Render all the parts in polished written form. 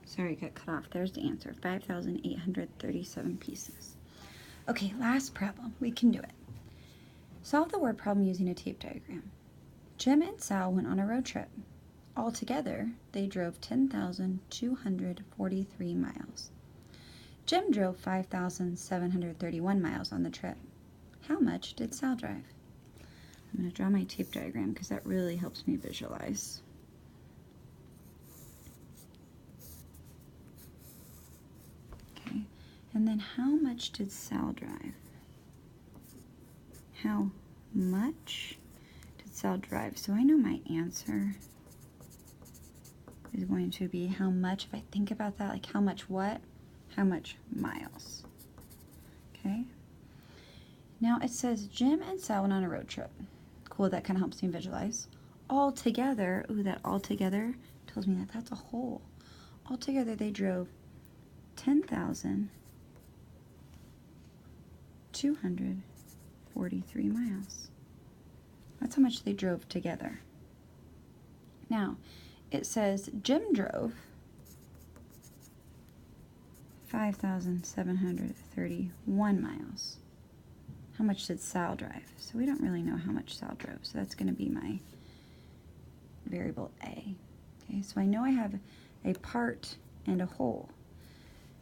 Sorry, it got cut off. There's the answer, 5,837 pieces. Okay, last problem. We can do it. Solve the word problem using a tape diagram. Jim and Sal went on a road trip. Altogether, they drove 10,243 miles. Jim drove 5,731 miles on the trip. How much did Sal drive? I'm going to draw my tape diagram because that really helps me visualize. Okay, and then how much did Sal drive? How much did Sal drive? So I know my answer is going to be how much. If I think about that, like how much what? How much miles? Okay. Now it says Jim and Sal went on a road trip. Cool, that kind of helps me visualize. All together, ooh, that all together tells me that that's a whole. All together they drove 10,243 miles. That's how much they drove together. Now, it says Jim drove 5,731 miles. How much did Sal drive? So we don't really know how much Sal drove, so that's going to be my variable A. Okay, so I know I have a part and a whole.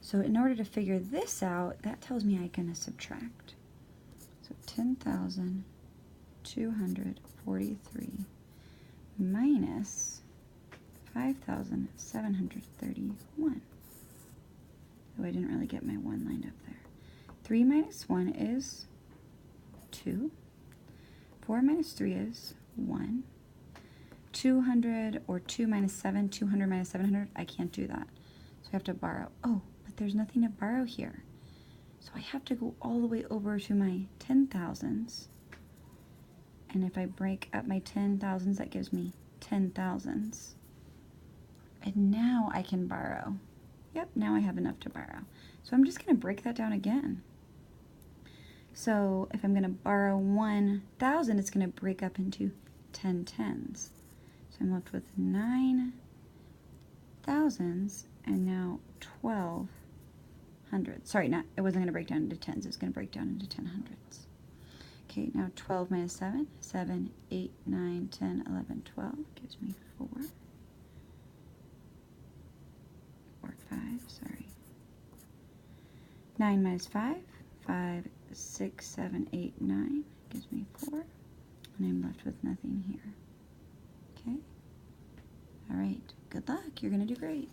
So in order to figure this out, that tells me I'm going to subtract. So 10,243 minus 5,731. Oh, I didn't really get my 1 lined up there. 3 minus 1 is 2. 4 minus 3 is 1. 200 or 2 minus 7, 200 minus 700, I can't do that. So I have to borrow. Oh, but there's nothing to borrow here. So I have to go all the way over to my 10,000s. And if I break up my 10,000s, that gives me 10,000s. And now I can borrow. Yep, now I have enough to borrow. So I'm just going to break that down again. So if I'm going to borrow 1,000, it's going to break up into 10 tens. So I'm left with 9 thousands and now 12 hundreds. Sorry, not, it wasn't going to break down into tens. It was going to break down into 10 hundreds. Okay, now 12 minus 7, 7, 8, 9, 10, 11, 12 gives me 4. Or 5, sorry. 9 minus 5, 5, 6, 7, 8, 9 gives me 4. And I'm left with nothing here. Okay? All right, good luck. You're going to do great.